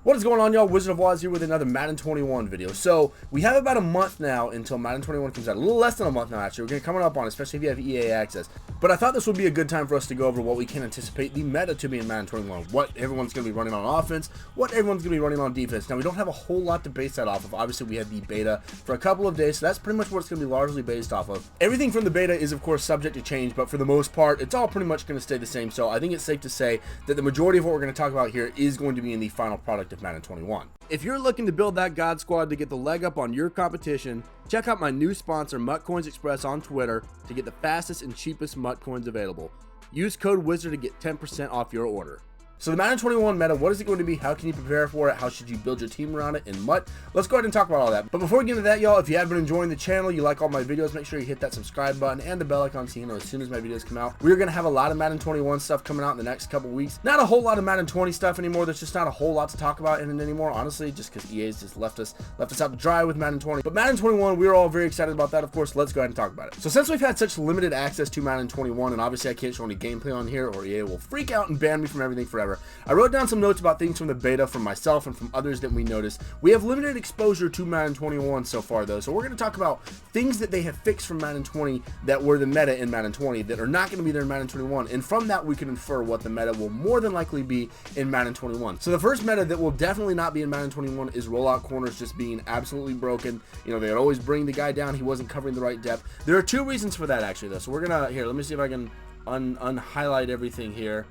What is going on, y'all? Wizard of Oz here with another Madden 21 video. So we have about a month now until Madden 21 comes out. A little less than a month now, actually. We're going to coming up on, especially if you have EA access. But I thought this would be a good time for us to go over what we can anticipate the meta to be in Madden 21. What everyone's going to be running on offense, what everyone's going to be running on defense. Now, we don't have a whole lot to base that off of. Obviously, we had the beta for a couple of days, so that's pretty much what it's going to be largely based off of. Everything from the beta is, of course, subject to change, but for the most part, it's all pretty much going to stay the same. So I think it's safe to say that the majority of what we're going to talk about here is going to be in the final product of Madden 21. If you're looking to build that God Squad to get the leg up on your competition, check out my new sponsor, MutCoins Express, on Twitter to get the fastest and cheapest MUT coins available. Use code WIZARD to get 10% off your order. So the Madden 21 meta, what is it going to be? How can you prepare for it? How should you build your team around it in MUT? Let's go ahead and talk about all that. But before we get into that, y'all, if you have been enjoying the channel, you like all my videos, make sure you hit that subscribe button and the bell icon so you know as soon as my videos come out. We're going to have a lot of Madden 21 stuff coming out in the next couple weeks. Not a whole lot of Madden 20 stuff anymore. There's just not a whole lot to talk about in it anymore, honestly, just because EA's just left us out to dry with Madden 20. But Madden 21, we're all very excited about that, of course. Let's go ahead and talk about it. So since we've had such limited access to Madden 21, and obviously I can't show any gameplay on here or EA will freak out and ban me from everything forever, I wrote down some notes about things from the beta from myself and from others that we noticed. We have limited exposure to Madden 21 so far, though, so we're going to talk about things that they have fixed from Madden 20 that were the meta in Madden 20 that are not going to be there in Madden 21, and from that we can infer what the meta will more than likely be in Madden 21. So the first meta that will definitely not be in Madden 21 is Rollout Corners just being absolutely broken. You know, they would always bring the guy down, he wasn't covering the right depth. There are two reasons for that, actually, though, so we're going to, here, let me see if I can unhighlight everything here.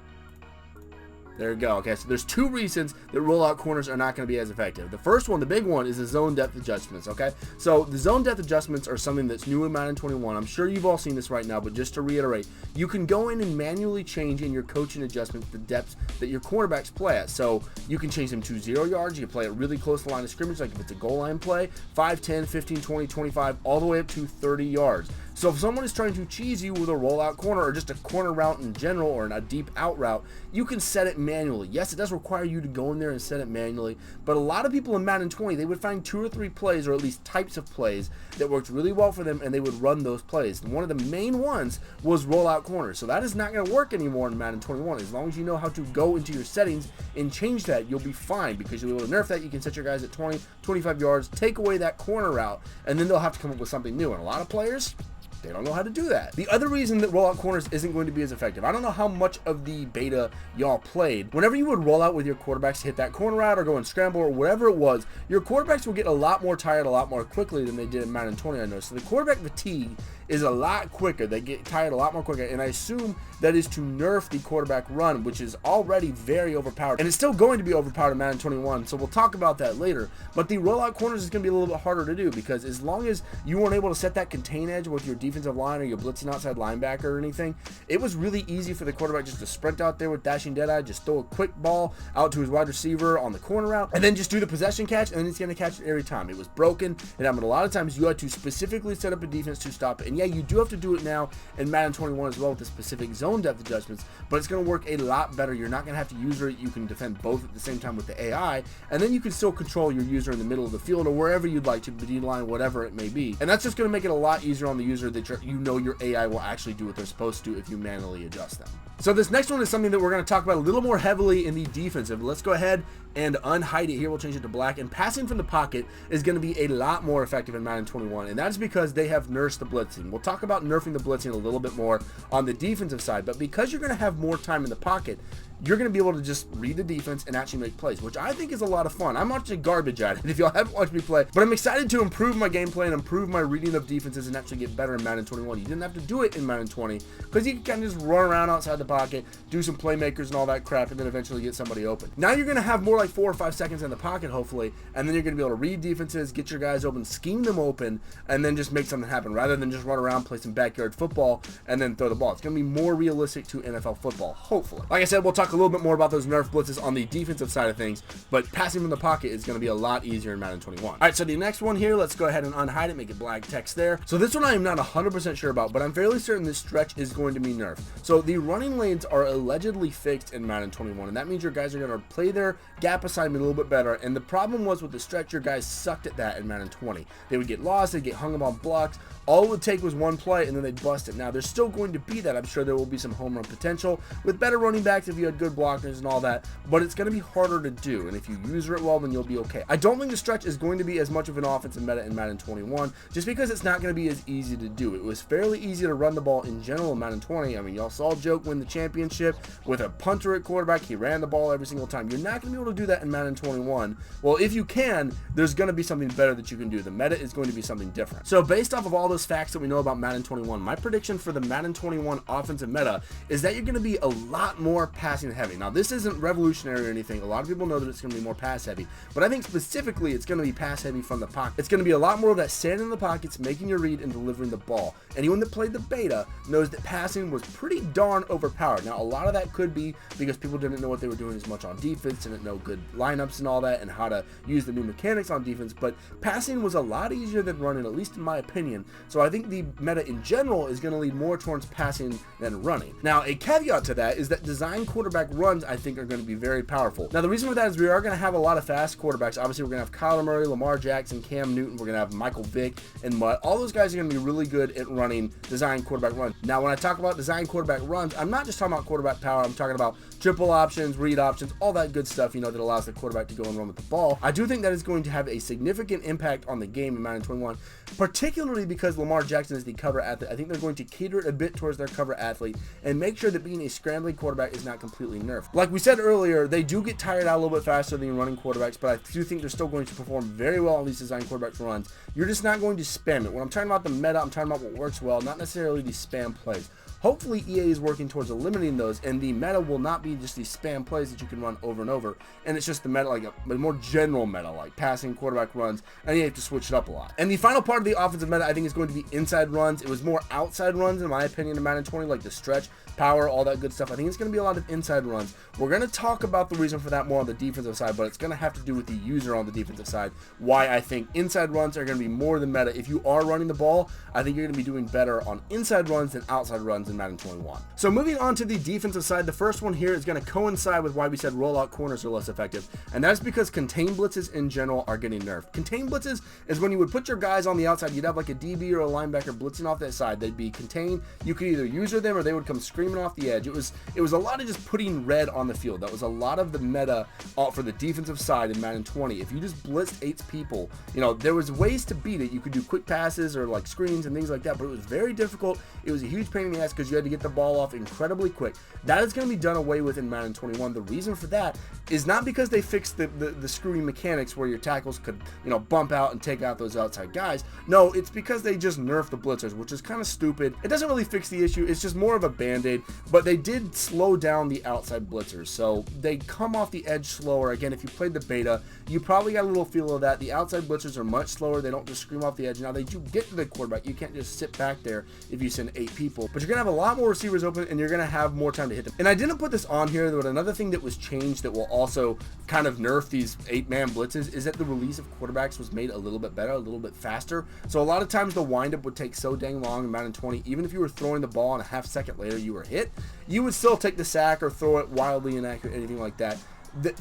There we go. Okay, so there's two reasons that rollout corners are not going to be as effective. The first one, the big one, is the zone depth adjustments, okay? So the zone depth adjustments are something that's new in Madden 21. I'm sure you've all seen this right now, but just to reiterate, you can go in and manually change in your coaching adjustments the depths that your cornerbacks play at. So you can change them to 0 yards. You can play it really close to the line of scrimmage, like if it's a goal line play, 5, 10, 15, 20, 25, all the way up to 30 yards. So if someone is trying to cheese you with a rollout corner or just a corner route in general or a deep out route, you can set it manually. Yes, it does require you to go in there and set it manually, but a lot of people in Madden 20, they would find 2 or 3 plays, or at least types of plays, that worked really well for them, and they would run those plays. And one of the main ones was rollout corners. So that is not going to work anymore in Madden 21. As long as you know how to go into your settings and change that, you'll be fine, because you'll be able to nerf that. You can set your guys at 20, 25 yards, take away that corner route, and then they'll have to come up with something new. And a lot of players, they don't know how to do that. The other reason that rollout corners isn't going to be as effective, I don't know how much of the beta y'all played. Whenever you would roll out with your quarterbacks to hit that corner route or go and scramble or whatever it was, your quarterbacks will get a lot more tired a lot more quickly than they did in Madden 20, I know. So the quarterback fatigue is a lot quicker. They get tired a lot more quicker, and I assume that is to nerf the quarterback run, which is already very overpowered, and it's still going to be overpowered in Madden 21, so we'll talk about that later. But the rollout corners is going to be a little bit harder to do, because as long as you weren't able to set that contain edge with your defensive line or your blitzing outside linebacker or anything, it was really easy for the quarterback just to sprint out there with dashing deadeye, just throw a quick ball out to his wide receiver on the corner route, and then just do the possession catch, and then he's going to catch it every time. It was broken. It happened a lot of times. You had to specifically set up a defense to stop it, and yeah, you do have to do it now in Madden 21 as well with the specific zone depth adjustments, but it's going to work a lot better. You're not going to have to user it. You can defend both at the same time with the AI, and then you can still control your user in the middle of the field or wherever you'd like to, D-line, whatever it may be. And that's just going to make it a lot easier on the user that your AI will actually do what they're supposed to if you manually adjust them. So this next one is something that we're going to talk about a little more heavily in the defensive. Let's go ahead and unhide it here. We'll change it to black. And passing from the pocket is going to be a lot more effective in Madden 21, and that's because they have nursed the blitzing. We'll talk about nerfing the blitzing a little bit more on the defensive side, but because you're going to have more time in the pocket, you're going to be able to just read the defense and actually make plays, which I think is a lot of fun. I'm actually garbage at it if y'all haven't watched me play, but I'm excited to improve my gameplay and improve my reading of defenses and actually get better in Madden 21. You didn't have to do it in Madden 20 because you can kind of just run around outside the pocket, do some playmakers and all that crap, and then eventually get somebody open. Now you're going to have more like 4 or 5 seconds in the pocket, hopefully, and then you're going to be able to read defenses, get your guys open, scheme them open, and then just make something happen rather than just run around, play some backyard football, and then throw the ball. It's going to be more realistic to NFL football, hopefully. Like I said, we'll talk a little bit more about those nerf blitzes on the defensive side of things, but passing from the pocket is going to be a lot easier in Madden 21. All right, so the next one here, let's go ahead and unhide it, make it black text there. So this one I am not 100% sure about, but I'm fairly certain this stretch is going to be nerfed. So the running lanes are allegedly fixed in Madden 21, and that means your guys are going to play their gap assignment a little bit better, and the problem was with the stretch, your guys sucked at that in Madden 20. They would get lost, they'd get hung up on blocks. All it would take was one play, and then they'd bust it. Now, there's still going to be that. I'm sure there will be some home run potential with better running backs if you good blockers and all that, but it's going to be harder to do, and if you use it well, then you'll be okay. I don't think the stretch is going to be as much of an offensive meta in Madden 21, just because it's not going to be as easy to do. It was fairly easy to run the ball in general in Madden 20. I mean, y'all saw Joke win the championship with a punter at quarterback. He ran the ball every single time. You're not going to be able to do that in Madden 21. Well, if you can, there's going to be something better that you can do. The meta is going to be something different. So based off of all those facts that we know about Madden 21, my prediction for the Madden 21 offensive meta is that you're going to be a lot more passing heavy. Now, this isn't revolutionary or anything. A lot of people know that it's going to be more pass heavy, but I think specifically it's going to be pass heavy from the pocket. It's going to be a lot more of that standing in the pockets, making your read, and delivering the ball. Anyone that played the beta knows that passing was pretty darn overpowered. Now, a lot of that could be because people didn't know what they were doing as much on defense, didn't know good lineups and all that, and how to use the new mechanics on defense, but passing was a lot easier than running, at least in my opinion. So I think the meta in general is going to lead more towards passing than running. Now, a caveat to that is that design quarterback runs, I think, are going to be very powerful. Now, the reason for that is we are going to have a lot of fast quarterbacks. Obviously, we're going to have Kyler Murray, Lamar Jackson, Cam Newton, we're going to have Michael Vick, and Mutt. All those guys are going to be really good at running design quarterback runs. Now, when I talk about design quarterback runs, I'm not just talking about quarterback power. I'm talking about triple options, read options, all that good stuff, you know, that allows the quarterback to go and run with the ball. I do think that is going to have a significant impact on the game in Madden 21, particularly because Lamar Jackson is the cover athlete. I think they're going to cater it a bit towards their cover athlete and make sure that being a scrambling quarterback is not completely nerfed. Like we said earlier, they do get tired out a little bit faster than running quarterbacks, but I do think they're still going to perform very well on these design quarterbacks runs. You're just not going to spam it. When I'm talking about the meta, I'm talking about what works well, not necessarily the spam plays. Hopefully EA is working towards eliminating those, and the meta will not be just these spam plays that you can run over and over, and it's just the meta, like a more general meta, like passing, quarterback runs, and you have to switch it up a lot. And the final part of the offensive meta, I think, is going to be inside runs. It was more outside runs, in my opinion, in Madden 20, like the stretch, power, all that good stuff. I think it's going to be a lot of inside runs. We're going to talk about the reason for that more on the defensive side, but it's going to have to do with the user on the defensive side, why I think inside runs are going to be more than meta. If you are running the ball, I think you're going to be doing better on inside runs than outside runs in Madden 21. So moving on to the defensive side, the first one here is going to coincide with why we said rollout corners are less effective, and that's because contain blitzes in general are getting nerfed. Contain blitzes is when you would put your guys on the outside. You'd have like a DB or a linebacker blitzing off that side. They'd be contained. You could either user them or they would come screaming off the edge. It was a lot of just putting red on the field. That was a lot of the meta for the defensive side in Madden 20. If you just blitzed 8 people, you know, there was ways to beat it. You could do quick passes or like screens and things like that, but it was very difficult. It was a huge pain in the ass because you had to get the ball off incredibly quick. That is going to be done away with in Madden 21. The reason for that is not because they fixed the screwy mechanics where your tackles could, you know, bump out and take out those outside guys. No, it's because they just nerfed the blitzers, which is kind of stupid. It doesn't really fix the issue. It's just more of a band-aid, but they did slow down the outside blitzers, so they come off the edge slower. Again, if you played the beta, you probably got a little feel of that. The outside blitzers are much slower. They don't just scream off the edge. Now, they do get to the quarterback. You can't just sit back there if you send 8 people, but you're going to have a lot more receivers open, and you're going to have more time to hit them. And I didn't put this on here, but another thing that was changed that will also kind of nerf these 8-man blitzes is that the release of quarterbacks was made a little bit better, a little bit faster. So a lot of times the windup would take so dang long in Madden 20, even if you were throwing the ball and a half second later you were hit, you would still take the sack or throw it wildly inaccurate, anything like that.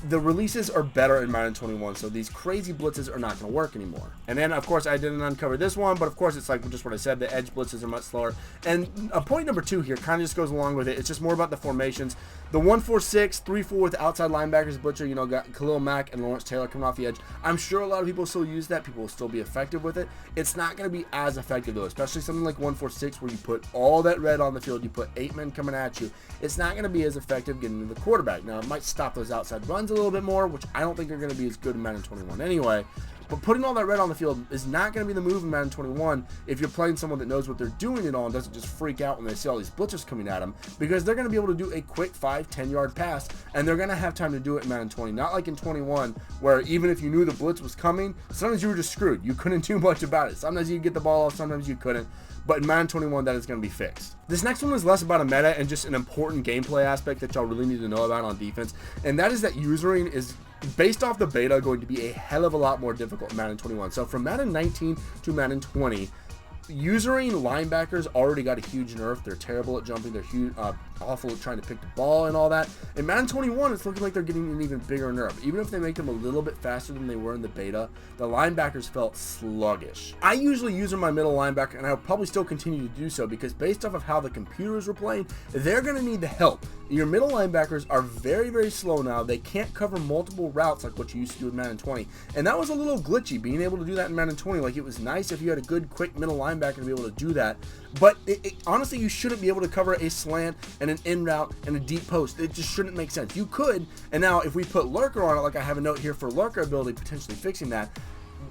The releases are better in Madden 21, so these crazy blitzes are not going to work anymore. And then, of course, I didn't uncover this one, but of course, it's like just what I said. The edge blitzes are much slower. And point number 2 here kind of just goes along with it. It's just more about the formations. The 1-4-6, 3-4 with outside linebackers, blitzer, you know, got Khalil Mack and Lawrence Taylor coming off the edge. I'm sure a lot of people still use that. People will still be effective with it. It's not going to be as effective, though, especially something like 1-4-6 where you put all that red on the field. You put 8 men coming at you. It's not going to be as effective getting to the quarterback. Now, it might stop those outside runs a little bit more, which I don't think are going to be as good in Madden 21 anyway. But putting all that red on the field is not going to be the move in Madden 21 if you're playing someone that knows what they're doing and all and doesn't just freak out when they see all these blitzers coming at them, because they're going to be able to do a quick 5-10 yard pass, and they're going to have time to do it in Madden 20. Not like in 21, where even if you knew the blitz was coming, sometimes you were just screwed. You couldn't do much about it. Sometimes you could get the ball off, sometimes you couldn't. But in Madden 21, that is going to be fixed. This next one is less about a meta and just an important gameplay aspect that y'all really need to know about on defense, and that is that usering is, based off the beta, going to be a hell of a lot more difficult in Madden 21. So from Madden 19 to Madden 20, usering linebackers already got a huge nerf. They're terrible at jumping. They're huge, awful at trying to pick the ball and all that. In Madden 21, it's looking like they're getting an even bigger nerf. Even if they make them a little bit faster than they were in the beta, the linebackers felt sluggish. I usually use my middle linebacker, and I'll probably still continue to do so, because based off of how the computers were playing, they're going to need the help. Your middle linebackers are very, very slow now. They can't cover multiple routes like what you used to do with Madden 20. And that was a little glitchy, being able to do that in Madden 20. Like, it was nice if you had a good, quick middle linebacker to be able to do that. But honestly, you shouldn't be able to cover a slant and an in route and a deep post. It just shouldn't make sense. You could, and now if we put lurker on it, like I have a note here for lurker ability, potentially fixing that,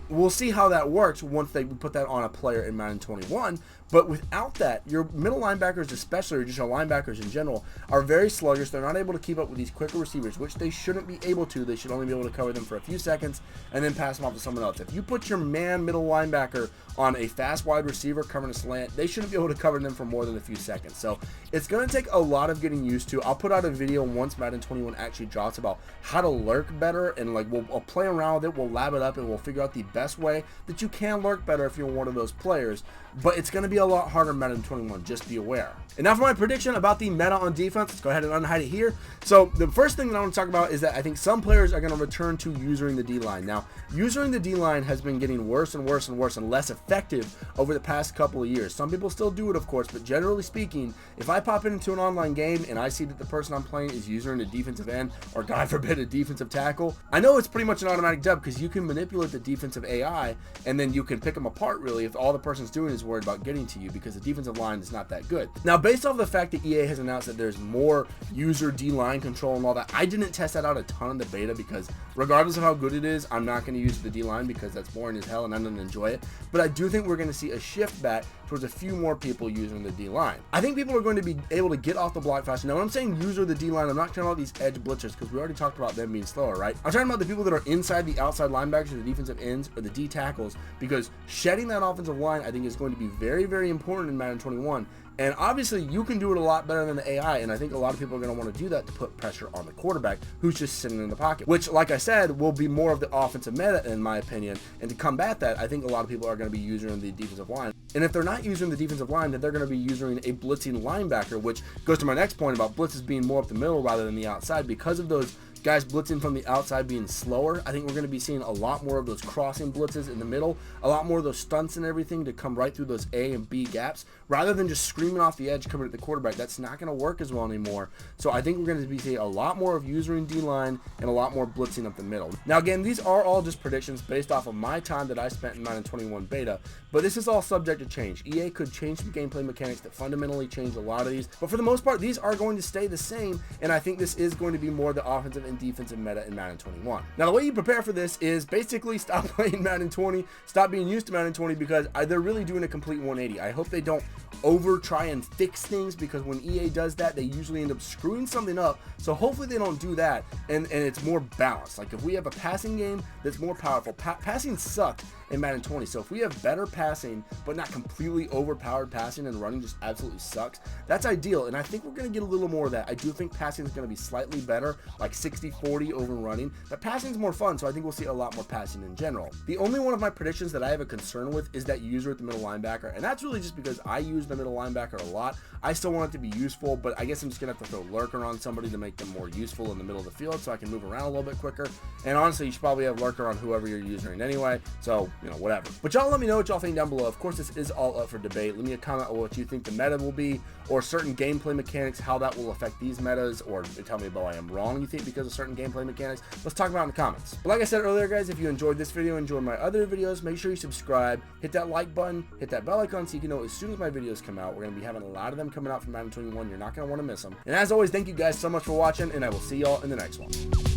we'll see how that works once they put that on a player in Madden 21. But without that, your middle linebackers especially, or just your linebackers in general, are very sluggish. They're not able to keep up with these quicker receivers, which they shouldn't be able to. They should only be able to cover them for a few seconds and then pass them off to someone else. If you put your man middle linebacker on a fast wide receiver covering a slant, they shouldn't be able to cover them for more than a few seconds. So it's going to take a lot of getting used to. I'll put out a video once Madden 21 actually drops about how to lurk better, and like we'll play around with it, we'll lab it up, and we'll figure out the best way that you can lurk better if you're one of those players. But it's going to be a lot harder in Madden 21, just be aware. And now for my prediction about the meta on defense. Let's go ahead and unhide it here. So the first thing that I want to talk about is that I think some players are going to return to using the D-line. Now, using the D-line has been getting worse and worse and worse and less effective over the past couple of years. Some people still do it, of course, but generally speaking, if I pop into an online game and I see that the person I'm playing is using a defensive end, or God forbid a defensive tackle, I know it's pretty much an automatic dub, because you can manipulate the defensive AI and then you can pick them apart really if all the person's doing is worried about getting to you, because the defensive line is not that good. Now, based off the fact that EA has announced that there's more user D-line control and all that, I didn't test that out a ton in the beta, because regardless of how good it is, I'm not going to use the D-line because that's boring as hell and I don't enjoy it. But I do think we're going to see a shift back towards a few more people using the D-line. I think people are going to be able to get off the block faster. Now, when I'm saying user the D-line, I'm not talking about these edge blitzers, because we already talked about them being slower, right? I'm talking about the people that are inside the outside linebackers, or the defensive ends, or the D tackles, because shedding that offensive line, I think, is going to be very, very important in Madden 21. And obviously, you can do it a lot better than the AI, and I think a lot of people are going to want to do that to put pressure on the quarterback who's just sitting in the pocket, which, like I said, will be more of the offensive meta, in my opinion. And to combat that, I think a lot of people are going to be using the defensive line. And if they're not using the defensive line, then they're going to be using a blitzing linebacker, which goes to my next point about blitzes being more up the middle rather than the outside. Because of those guys blitzing from the outside being slower, I think we're going to be seeing a lot more of those crossing blitzes in the middle, a lot more of those stunts and everything to come right through those A and B gaps, rather than just screaming off the edge coming at the quarterback. That's not going to work as well anymore. So I think we're going to be seeing a lot more of using D-line and a lot more blitzing up the middle. Now, again, these are all just predictions based off of my time that I spent in Madden 21 beta, but this is all subject to change. EA could change some gameplay mechanics that fundamentally change a lot of these, but for the most part, these are going to stay the same, and I think this is going to be more the offensive and defensive meta in Madden 21. Now, the way you prepare for this is basically stop playing Madden 20, stop being used to Madden 20, because they're really doing a complete 180. I hope they don't over try and fix things, because when EA does that, they usually end up screwing something up. So hopefully they don't do that, and it's more balanced. Like, if we have a passing game that's more powerful, passing sucked in Madden 20. So if we have better passing, but not completely overpowered passing, and running just absolutely sucks, that's ideal. And I think we're going to get a little more of that. I do think passing is going to be slightly better, like 60-40 over running, but passing is more fun, so I think we'll see a lot more passing in general. The only one of my predictions that I have a concern with is that user at the middle linebacker, and that's really just because I use the middle linebacker a lot. I still want it to be useful, but I guess I'm just going to have to throw lurker on somebody to make them more useful in the middle of the field so I can move around a little bit quicker. And honestly, you should probably have lurker on whoever you're using anyway, so, you know, whatever. But y'all let me know what y'all think down below. Of course, this is all up for debate. Leave me a comment on what you think the meta will be, or certain gameplay mechanics, how that will affect these metas, or tell me about why I'm wrong, you think, because of certain gameplay mechanics. Let's talk about it in the comments. But like I said earlier, guys, if you enjoyed this video, enjoyed my other videos, make sure you subscribe, hit that like button, hit that bell icon so you can know as soon as my videos come out. We're going to be having a lot of them coming out from Madden 21. You're not going to want to miss them. And as always, thank you guys so much for watching, and I will see y'all in the next one.